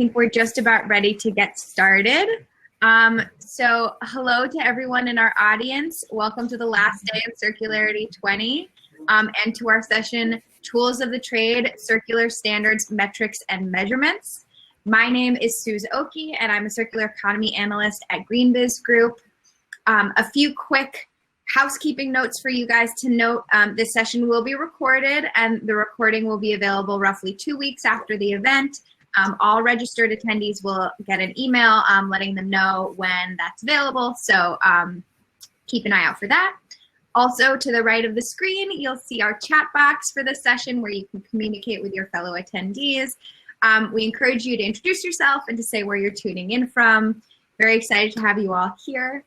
think we're just about ready to get started. So hello to everyone in our audience. Welcome to the last day of Circularity 20 and to our session, Tools of the Trade, Circular Standards, Metrics, and Measurements. My name is Suze Oki, and I'm a Circular Economy Analyst at Genovese Group. A few quick housekeeping notes for you guys to note. This session will be recorded, and the recording will be available roughly 2 weeks after the event. All registered attendees will get an email letting them know when that's available, so keep an eye out for that. Also, to the right of the screen, you'll see our chat box for this session where you can communicate with your fellow attendees. We encourage you to introduce yourself and to say where you're tuning in from. Very excited to have you all here.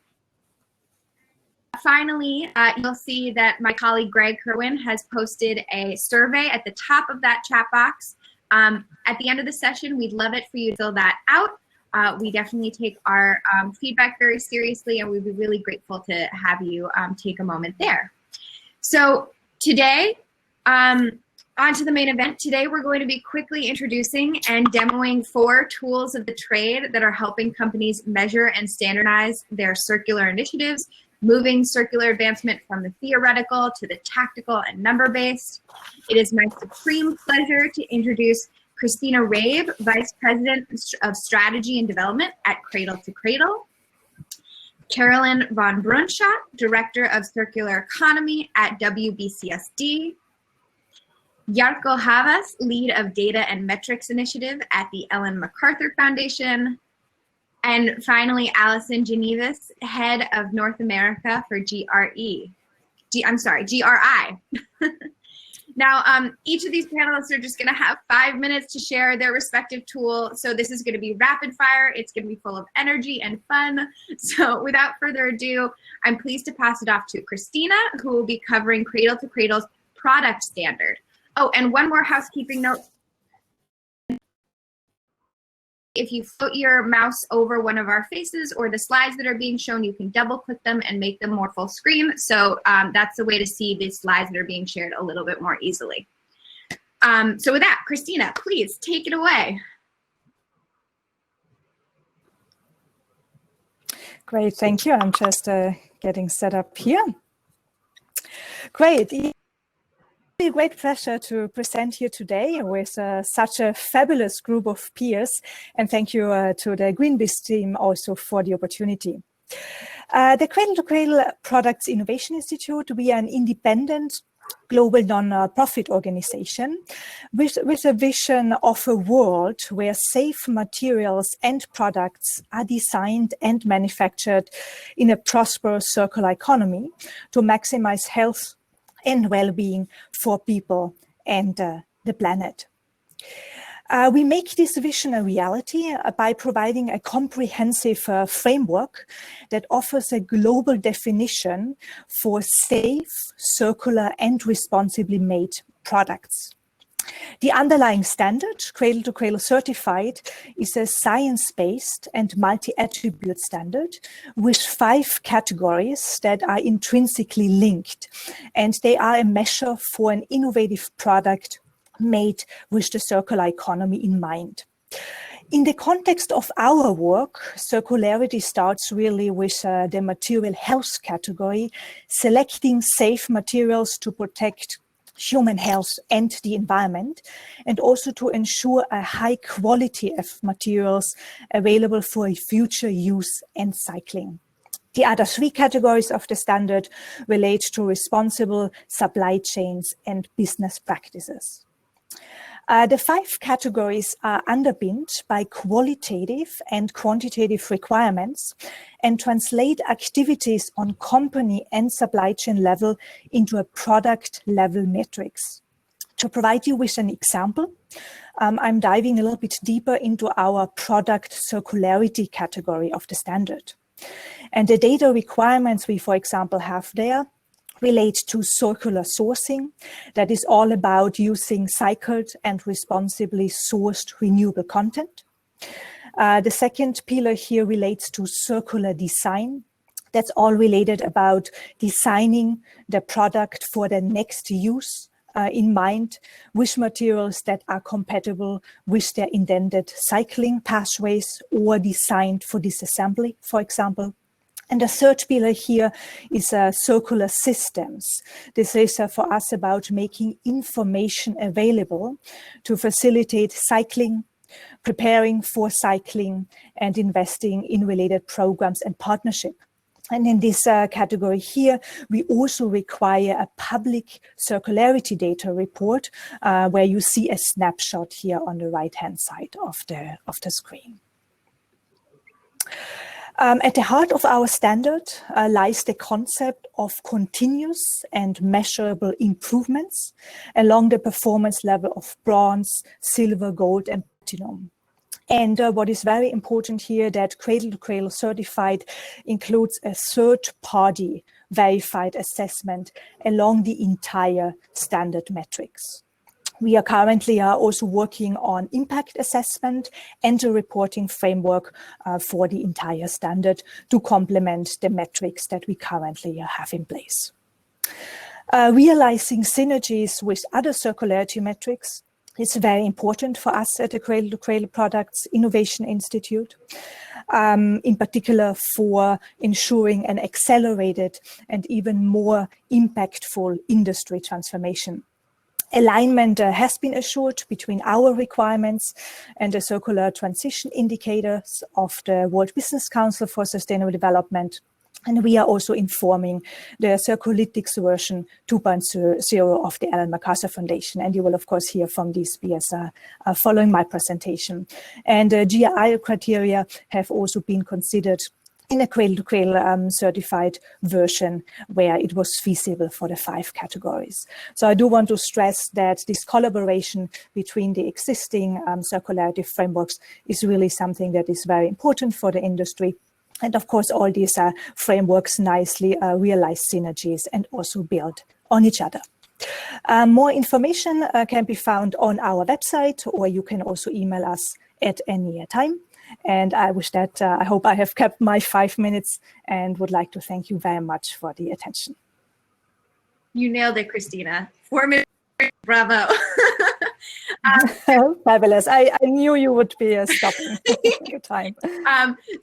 Finally, you'll see that my colleague Greg Kerwin has posted a survey at the top of that chat box. At the end of the session, we'd love it for you to fill that out. We definitely take our feedback very seriously, and we'd be really grateful to have you take a moment there. So today, on to the main event. Today, we're going to be quickly introducing and demoing 4 tools of the trade that are helping companies measure and standardize their circular initiatives, moving circular advancement from the theoretical to the tactical and number-based. It is my supreme pleasure to introduce Christina Raab, Vice President of Strategy and Development at Cradle to Cradle, Carolien von Brunschot, Director of Circular Economy at WBCSD, Jarkko Havas, Lead of Data and Metrics Initiative at the Ellen MacArthur Foundation, and finally, Alyson Genovese, Head of North America for GRI. Now, each of these panelists are just gonna have 5 minutes to share their respective tool. So this is gonna be rapid fire. It's gonna be full of energy and fun. So without further ado, I'm pleased to pass it off to Christina, who will be covering Cradle to Cradle's product standard. Oh, and one more housekeeping note. If you float your mouse over one of our faces or the slides that are being shown, you can double click them and make them more full screen. So that's the way to see the slides that are being shared a little bit more easily. So with that, Christina, please take it away. Great, thank you. I'm just getting set up here. Great. It's a great pleasure to present here today with such a fabulous group of peers, and thank you to the Genovese team also for the opportunity. The Cradle to Cradle Products Innovation Institute, we are an independent global non-profit organization with a vision of a world where safe materials and products are designed and manufactured in a prosperous circular economy to maximize health and well-being for people and the planet. We make this vision a reality by providing a comprehensive framework that offers a global definition for safe, circular, and responsibly made products. The underlying standard, Cradle to Cradle Certified, is a science-based and multi-attribute standard with 5 categories that are intrinsically linked, and they are a measure for an innovative product made with the circular economy in mind. In the context of our work, circularity starts really with the material health category, selecting safe materials to protect human health and the environment, and also to ensure a high quality of materials available for future use and cycling. The other 3 categories of the standard relate to responsible supply chains and business practices. The 5 categories are underpinned by qualitative and quantitative requirements and translate activities on company and supply chain level into a product level metrics. To provide you with an example, I'm diving a little bit deeper into our product circularity category of the standard. And the data requirements we, for example, have there relate to circular sourcing. That is all about using cycled and responsibly sourced renewable content. The second pillar here relates to circular design. That's all related about designing the product for the next use in mind with materials that are compatible with their intended cycling pathways or designed for disassembly, for example. And the third pillar here is circular systems. This is for us about making information available to facilitate cycling, preparing for cycling, and investing in related programs and partnership. And in this category here, we also require a public circularity data report where you see a snapshot here on the right-hand side of the screen. At the heart of our standard lies the concept of continuous and measurable improvements along the performance level of bronze, silver, gold, and platinum. And what is very important here, that Cradle to Cradle certified includes a third-party verified assessment along the entire standard metrics. We are currently also working on impact assessment and a reporting framework for the entire standard to complement the metrics that we currently have in place. Realizing synergies with other circularity metrics is very important for us at the Cradle to Cradle Products Innovation Institute, in particular for ensuring an accelerated and even more impactful industry transformation. Alignment has been assured between our requirements and the circular transition indicators of the World Business Council for Sustainable Development. And we are also informing the CIRCULATICS version 2.0 of the Ellen MacArthur Foundation. And you will, of course, hear from these peers following my presentation. And GRI criteria have also been considered in a Cradle-to-Cradle certified version where it was feasible for the 5 categories. So I do want to stress that this collaboration between the existing circularity frameworks is really something that is very important for the industry. And of course, all these frameworks nicely realize synergies and also build on each other. More information can be found on our website, or you can also email us at any time. And I wish that I hope I have kept my 5 minutes and would like to thank you very much for the attention. You nailed it, Christina. 4 minutes, bravo. Fabulous. I knew you would be stopping your time.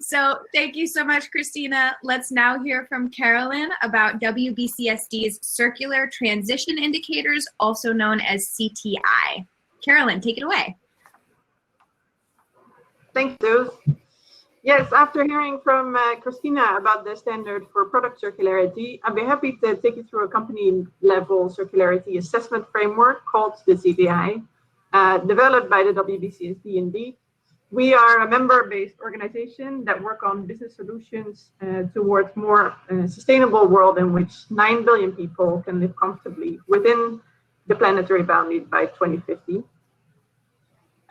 So thank you so much, Christina. Let's now hear from Carolien about WBCSD's Circular Transition Indicators, also known as CTI. Carolien, take it away. Thank you. Yes, after hearing from Christina about the standard for product circularity, I'd be happy to take you through a company-level circularity assessment framework called the CTI, developed by the WBCSD indeed. We are a member-based organization that work on business solutions towards more sustainable world in which 9 billion people can live comfortably within the planetary boundary by 2050.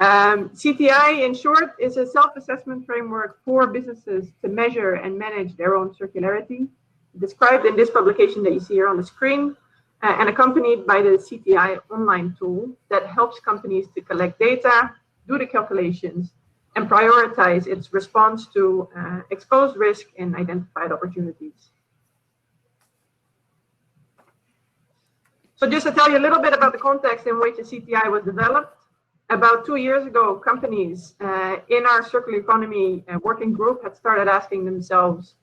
CTI, in short, is a self-assessment framework for businesses to measure and manage their own circularity, described in this publication that you see here on the screen, and accompanied by the CTI online tool that helps companies to collect data, do the calculations, and prioritize its response to exposed risk and identified opportunities. So just to tell you a little bit about the context in which the CTI was developed, about 2 years ago, companies in our circular economy working group had started asking themselves,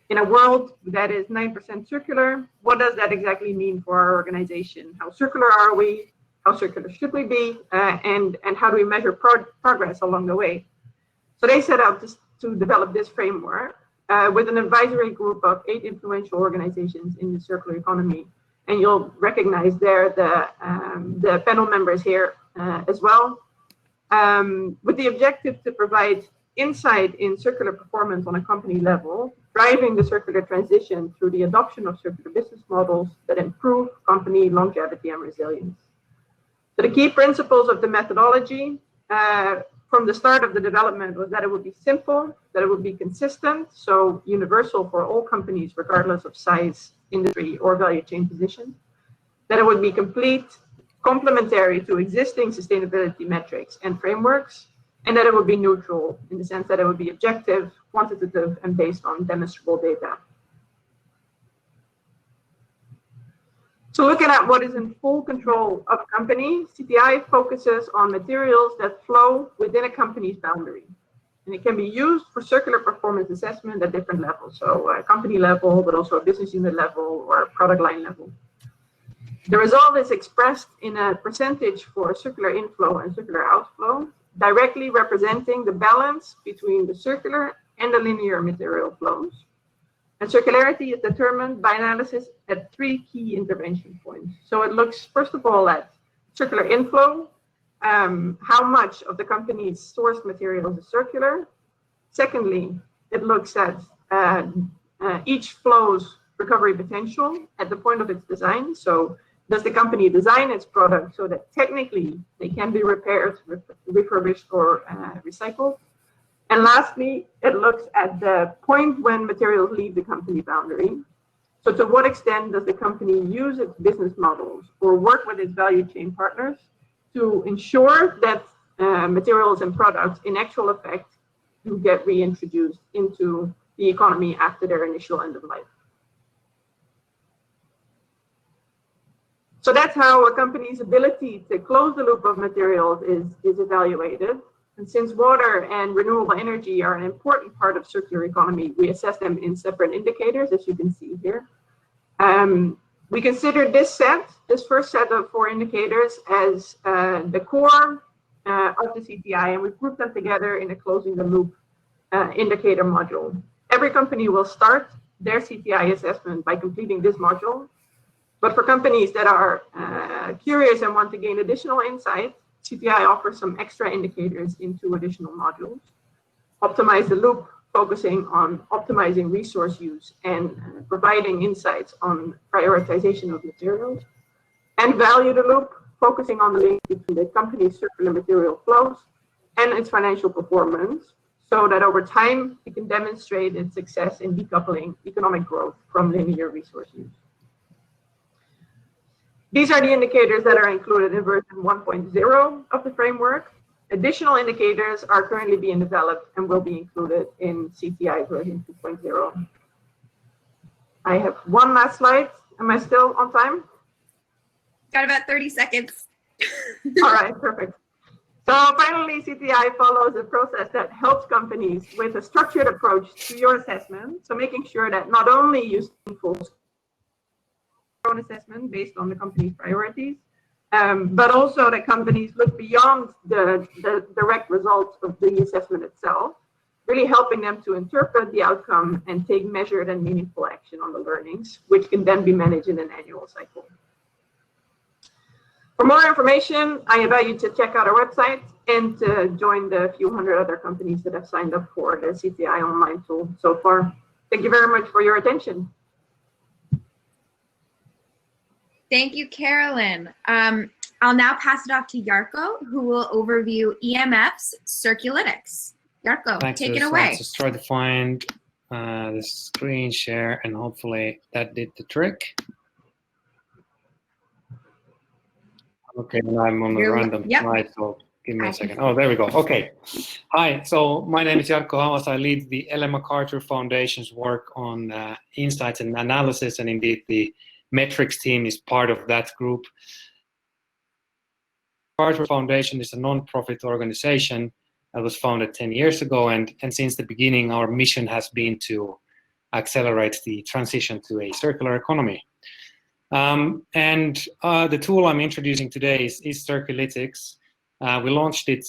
in a world that is 9% circular, what does that exactly mean for our organization? How circular are we? How circular should we be? And how do we measure progress along the way? So they set out to develop this framework with an advisory group of 8 influential organizations in the circular economy. And you'll recognize there the panel members here as well, with the objective to provide insight in circular performance on a company level, driving the circular transition through the adoption of circular business models that improve company longevity and resilience. So the key principles of the methodology from the start of the development was that it would be simple, that it would be consistent, so universal for all companies, regardless of size, industry, or value chain position, that it would be complete, complementary to existing sustainability metrics and frameworks, and that it would be neutral in the sense that it would be objective, quantitative, and based on demonstrable data. So looking at what is in full control of a company, CTI focuses on materials that flow within a company's boundary. And it can be used for circular performance assessment at different levels. So company level, but also a business unit level or product line level. The result is expressed in a percentage for circular inflow and circular outflow, directly representing the balance between the circular and the linear material flows. And circularity is determined by analysis at 3 key intervention points. So it looks, first of all, at circular inflow, how much of the company's sourced material is circular. Secondly, it looks at each flow's recovery potential at the point of its design. So does the company design its product so that technically they can be repaired, refurbished, or recycled? And lastly, it looks at the point when materials leave the company boundary. So to what extent does the company use its business models or work with its value chain partners to ensure that materials and products in actual effect do get reintroduced into the economy after their initial end of life? So that's how a company's ability to close the loop of materials is evaluated. And since water and renewable energy are an important part of circular economy, we assess them in separate indicators, as you can see here. We consider this first set of 4 indicators as the core of the CTI, and we've grouped them together in a closing the loop indicator module. Every company will start their CTI assessment by completing this module. But for companies that are curious and want to gain additional insight, CTI offers some extra indicators in 2 additional modules. Optimize the loop, focusing on optimizing resource use and providing insights on prioritization of materials. And value the loop, focusing on the link between the company's circular material flows and its financial performance, so that over time it can demonstrate its success in decoupling economic growth from linear resource use. These are the indicators that are included in version 1.0 of the framework. Additional indicators are currently being developed and will be included in CTI version 2.0. I have one last slide. Am I still on time? Got about 30 seconds. All right, perfect. So finally, CTI follows a process that helps companies with a structured approach to your assessment. So making sure that not only you see full own assessment based on the company's priorities, but also that companies look beyond the direct results of the assessment itself, really helping them to interpret the outcome and take measured and meaningful action on the learnings, which can then be managed in an annual cycle. For more information, I invite you to check out our website and to join the few hundred other companies that have signed up for the CTI online tool so far. Thank you very much for your attention. Thank you, Carolien. I'll now pass it off to Jarkko, who will overview EMF's Circularitics. Jarkko, take it away. Let's just try to find the screen share, and hopefully that did the trick. Okay, and I'm on a random slide, so give me a second. Oh, there we go. Okay. Hi, so my name is Jarkko Havas. I lead the MacArthur Foundation's work on insights and analysis, and indeed the metrics team is part of that group. MacArthur Foundation is a non-profit organization that was founded 10 years ago, and since the beginning our mission has been to accelerate the transition to a circular economy. The tool I'm introducing today is CIRCULATICS. We launched it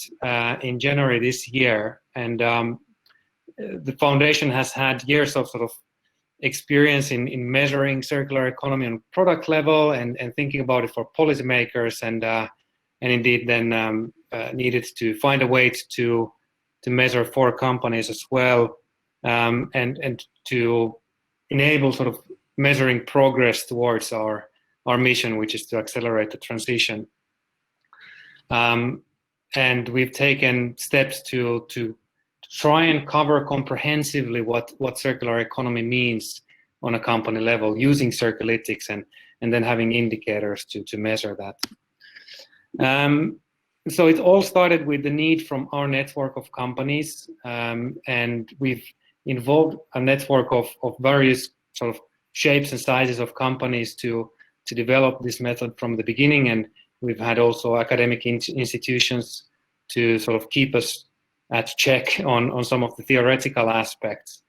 in January this year, and the foundation has had years of sort of experience in measuring circular economy on product level and thinking about it for policymakers, and indeed then needed to find a way to measure for companies as well, and to enable sort of measuring progress towards our mission, which is to accelerate the transition. And we've taken steps to try and cover comprehensively what circular economy means on a company level using Circularitics and then having indicators to measure that. So it all started with the need from our network of companies, and we've involved a network of various sort of shapes and sizes of companies to to develop this method from the beginning, and we've had also academic institutions to sort of keep us at check on some of the theoretical aspects.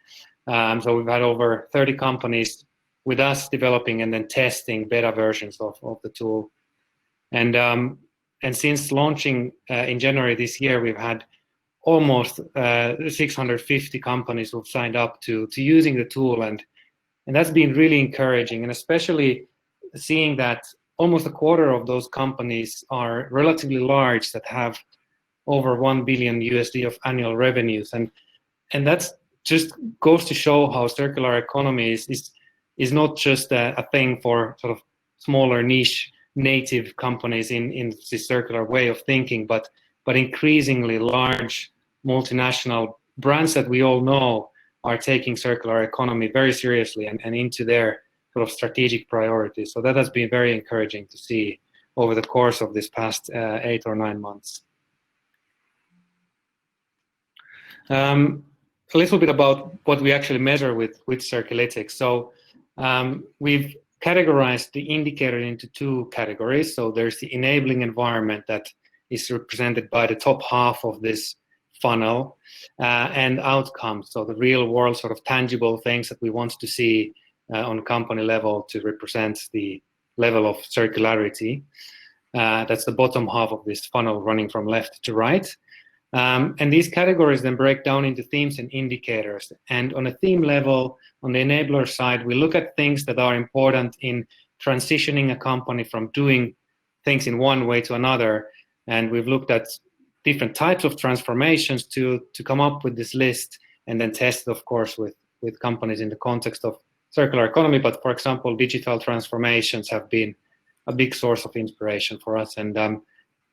So we've had over 30 companies with us developing and then testing beta versions of the tool. And since launching in January this year, we've had almost 650 companies who've signed up to using the tool, and that's been really encouraging, and especially seeing that almost a quarter of those companies are relatively large, that have over $1 billion USD of annual revenues, and that's just goes to show how circular economy is not just a thing for sort of smaller niche native companies in this circular way of thinking, but increasingly large multinational brands that we all know are taking circular economy very seriously and into their sort of strategic priorities. So that has been very encouraging to see over the course of this past 8 or 9 months. A little bit about what we actually measure with Circulytics. So we've categorized the indicator into 2 categories. So there's the enabling environment that is represented by the top half of this funnel, and outcomes, so the real world sort of tangible things that we want to see on company level to represent the level of circularity. That's the bottom half of this funnel running from left to right. And these categories then break down into themes and indicators. And on a theme level, on the enabler side, we look at things that are important in transitioning a company from doing things in one way to another. And we've looked at different types of transformations to come up with this list, and then tested, of course, with companies in the context of circular economy. But for example, digital transformations have been a big source of inspiration for us. And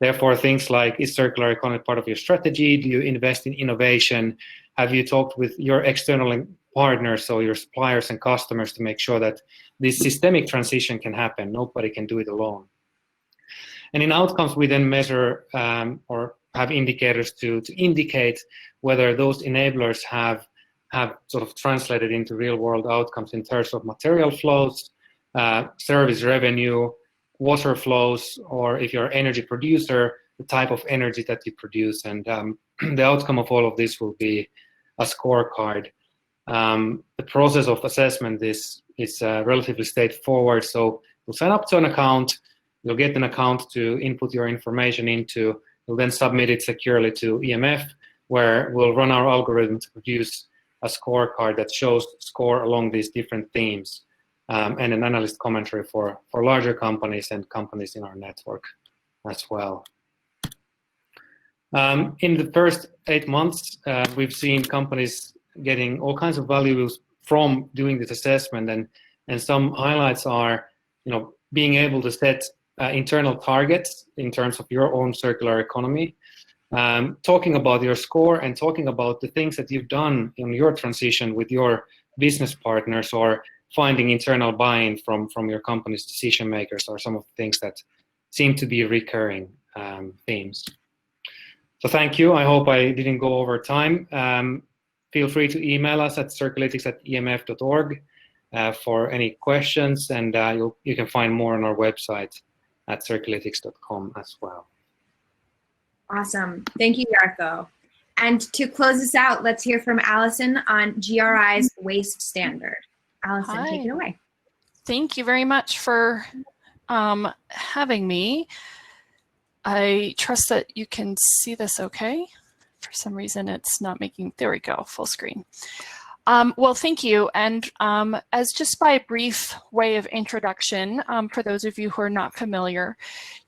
therefore, things like, is circular economy part of your strategy? Do you invest in innovation? Have you talked with your external partners, so your suppliers and customers, to make sure that this systemic transition can happen? Nobody can do it alone. And in outcomes, we then measure or have indicators to indicate whether those enablers have sort of translated into real world outcomes in terms of material flows, service revenue, water flows, or if you're an energy producer, the type of energy that you produce. And the outcome of all of this will be a scorecard. The process of assessment is relatively straightforward. So you'll sign up to an account, you'll get an account to input your information into, you'll then submit it securely to EMF, where we'll run our algorithm to produce a scorecard that shows score along these different themes, and an analyst commentary for larger companies and companies in our network as well. In the first 8 months, we've seen companies getting all kinds of values from doing this assessment, and some highlights are, being able to set internal targets in terms of your own circular economy, talking about your score and talking about the things that you've done in your transition with your business partners, or finding internal buy-in from your company's decision makers, are some of the things that seem to be recurring themes. So thank you. I hope I didn't go over time. Feel free to email us at circulytics@emf.org for any questions, and you can find more on our website at circulytics.com as well. Awesome. Thank you, Jarkko. And to close us out, let's hear from Alyson on GRI's waste standard. Alyson, Hi. take it away. Thank you very much for having me. I trust that you can see this okay. For some reason, it's not making, there we go, full screen. Well, thank you. And as just by a brief way of introduction, for those of you who are not familiar,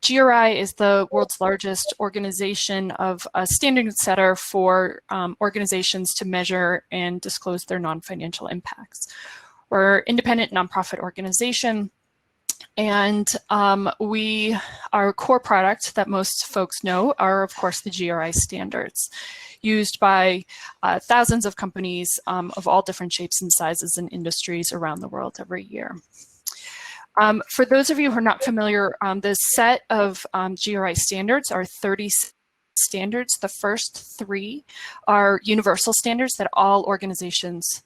GRI is the world's largest organization of a standard setter for organizations to measure and disclose their non-financial impacts. We're an independent nonprofit organization, and our core product that most folks know are, of course, the GRI standards, used by thousands of companies of all different shapes and sizes and industries around the world every year. For those of you who are not familiar, the set of GRI standards are 30 standards. The first 3 are universal standards that all organizations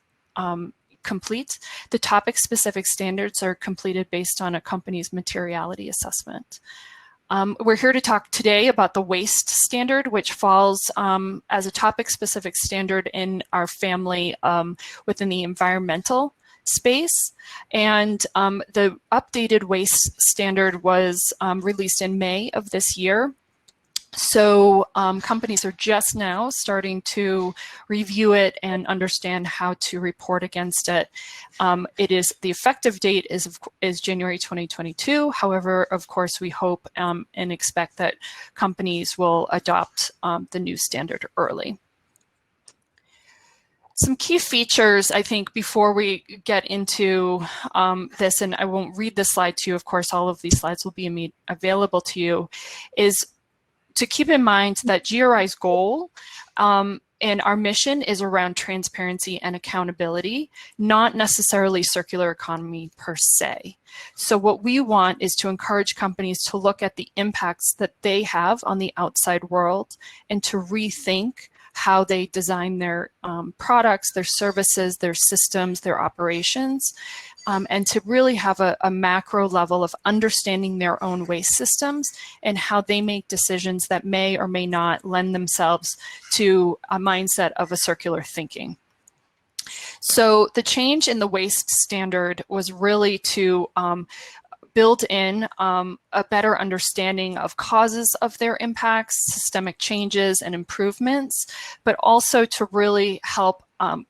complete. The topic-specific standards are completed based on a company's materiality assessment. We're here to talk today about the waste standard, which falls as a topic-specific standard in our family within the environmental space. And the updated waste standard was released in May of this year. So companies are just now starting to review it and understand how to report against it. The effective date is January 2022. However, of course, we hope and expect that companies will adopt the new standard early. Some key features, I think, before we get into this, and I won't read this slide to you, of course, all of these slides will be available to you, is to keep in mind that GRI's goal and our mission is around transparency and accountability, not necessarily circular economy per se. So what we want is to encourage companies to look at the impacts that they have on the outside world and to rethink how they design their products, their services, their systems, their operations, and to really have a macro level of understanding their own waste systems and how they make decisions that may or may not lend themselves to a mindset of a circular thinking. So the change in the waste standard was really to build in a better understanding of causes of their impacts, systemic changes and improvements, but also to really help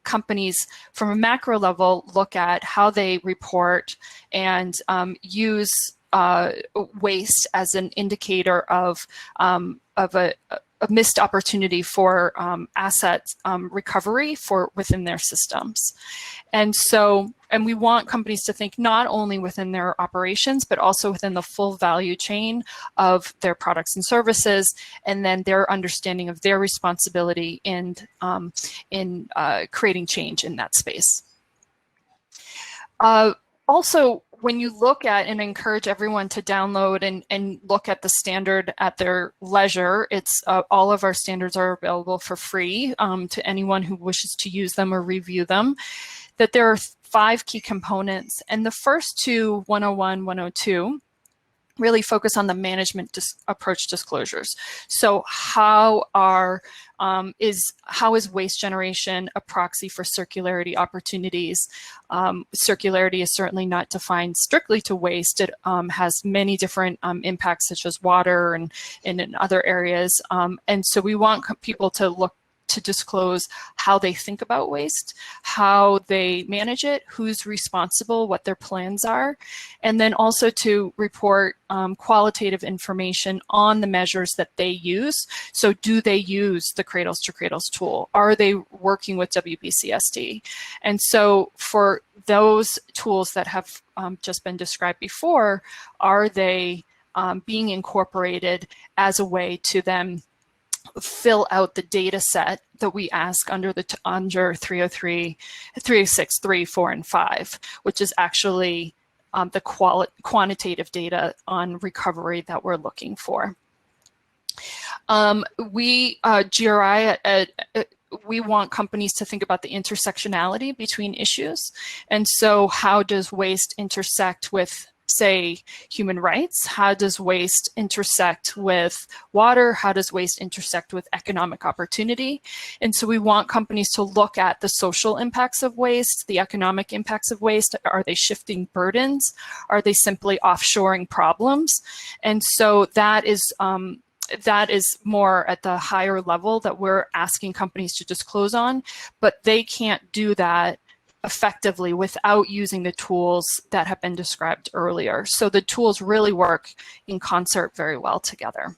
companies from a macro level look at how they report and use waste as an indicator of a missed opportunity for asset recovery within their systems. And we want companies to think not only within their operations, but also within the full value chain of their products and services, and then their understanding of their responsibility in creating change in that space. Also, when you look at and encourage everyone to download and look at the standard at their leisure, it's all of our standards are available for free to anyone who wishes to use them or review them, that there are 5 key components. And the first two, 101, 102, really focus on the management approach disclosures. So how is waste generation a proxy for circularity opportunities? Circularity is certainly not defined strictly to waste. It has many different impacts, such as water and in other areas. And so we want people to look to disclose how they think about waste, how they manage it, who's responsible, what their plans are, and then also to report qualitative information on the measures that they use. So do they use the Cradles to Cradles tool? Are they working with WBCSD? And so for those tools that have just been described before, are they being incorporated as a way to then fill out the data set that we ask under 303, 306, 3, 4, and 5, which is actually the quantitative data on recovery that we're looking for. GRI, we want companies to think about the intersectionality between issues. And so how does waste intersect with, say, human rights? How does waste intersect with water? How does waste intersect with economic opportunity? And so we want companies to look at the social impacts of waste, the economic impacts of waste. Are they shifting burdens? Are they simply offshoring problems? And so that is more at the higher level that we're asking companies to disclose on, but they can't do that effectively without using the tools that have been described earlier. So the tools really work in concert very well together.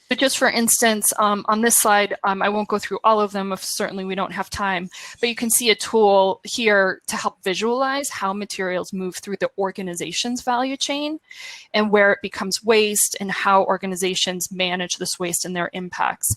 So just for instance, on this slide, I won't go through all of them if certainly we don't have time, but you can see a tool here to help visualize how materials move through the organization's value chain and where it becomes waste and how organizations manage this waste and their impacts.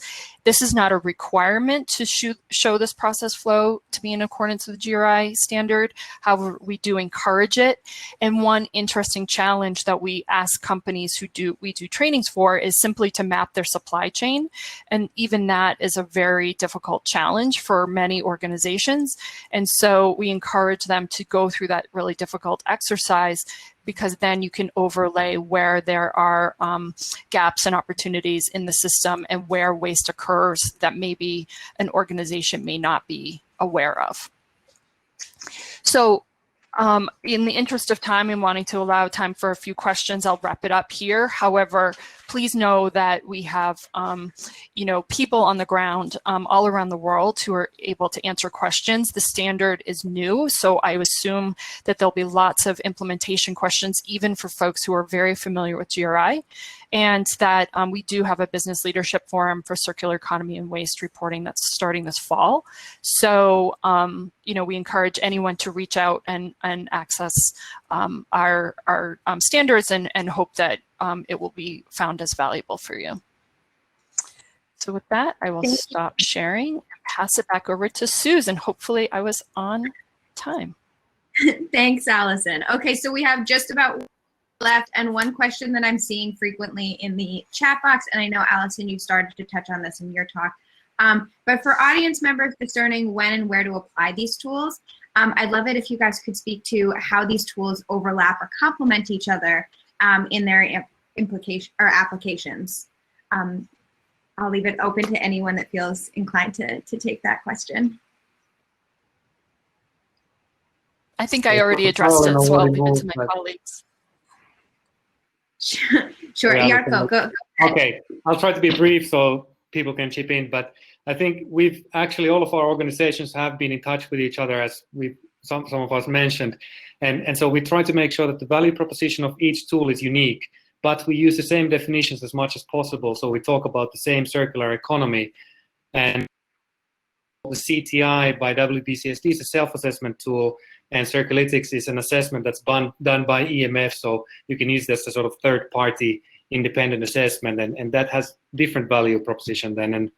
This is not a requirement to show this process flow to be in accordance with the GRI standard. However, we do encourage it. And one interesting challenge that we ask companies we do trainings for is simply to map their their supply chain. And even that is a very difficult challenge for many organizations. And so we encourage them to go through that really difficult exercise, because then you can overlay where there are gaps and opportunities in the system and where waste occurs that maybe an organization may not be aware of. So in the interest of time and wanting to allow time for a few questions, I'll wrap it up here. However, please know that we have, people on the ground all around the world who are able to answer questions. The standard is new, so I assume that there'll be lots of implementation questions, even for folks who are very familiar with GRI, and that we do have a business leadership forum for circular economy and waste reporting that's starting this fall. So, we encourage anyone to reach out and access our standards and hope that it will be found as valuable for you. So with that, I will stop sharing and pass it back over to Susan. Hopefully I was on time. Thanks, Alyson. Okay, so we have just about left, and one question that I'm seeing frequently in the chat box, and I know, Alyson, you started to touch on this in your talk, but for audience members discerning when and where to apply these tools, I'd love it if you guys could speak to how these tools overlap or complement each other in their implication or applications. I'll leave it open to anyone that feels inclined to take that question. I think I already addressed it, so I'll leave it to my colleagues. Sure, Yeah, Jarkko, go. Okay, I'll try to be brief so people can chip in, but I think we've actually, all of our organizations have been in touch with each other, as some of us mentioned, and so we try to make sure that the value proposition of each tool is unique, but we use the same definitions as much as possible. So we talk about the same circular economy, and the CTI by WBCSD is a self-assessment tool, and Circularitics is an assessment that's done by EMF, so you can use this as a sort of third-party independent assessment, and that has different value proposition then,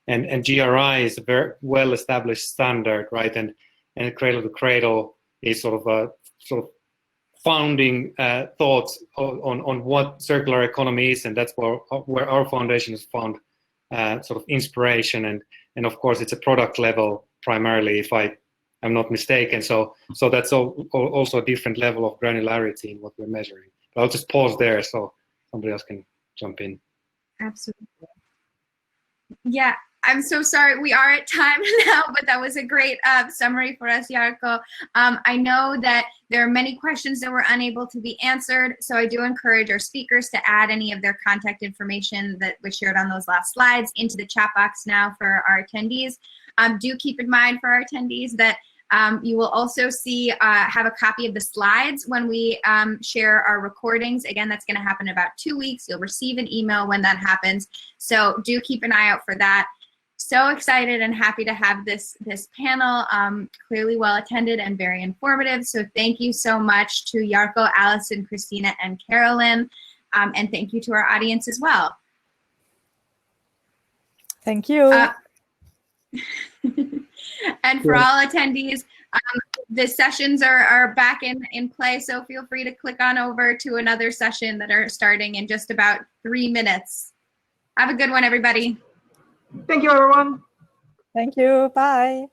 and GRI is a very well-established standard, right? And Cradle to Cradle is sort of founding thoughts on what circular economy is, and that's where our foundation has found sort of inspiration, and of course it's a product level primarily, if I'm not mistaken. So that's also a different level of granularity in what we're measuring. But I'll just pause there so somebody else can jump in. Absolutely. Yeah, I'm so sorry. We are at time now, but that was a great summary for us, Jarkko. I know that there are many questions that were unable to be answered, so I do encourage our speakers to add any of their contact information that was shared on those last slides into the chat box now for our attendees. Do keep in mind for our attendees that you will also have a copy of the slides when we share our recordings. Again, that's going to happen in about 2 weeks. You'll receive an email when that happens. So do keep an eye out for that. So excited and happy to have this panel, clearly well attended and very informative. So thank you so much to Jarkko, Alyson, Christina, and Carolien, and thank you to our audience as well. Thank you. And for all attendees, the sessions are back in play, so feel free to click on over to another session that are starting in just about 3 minutes. Have a good one, everybody. Thank you, everyone. Thank you. Bye.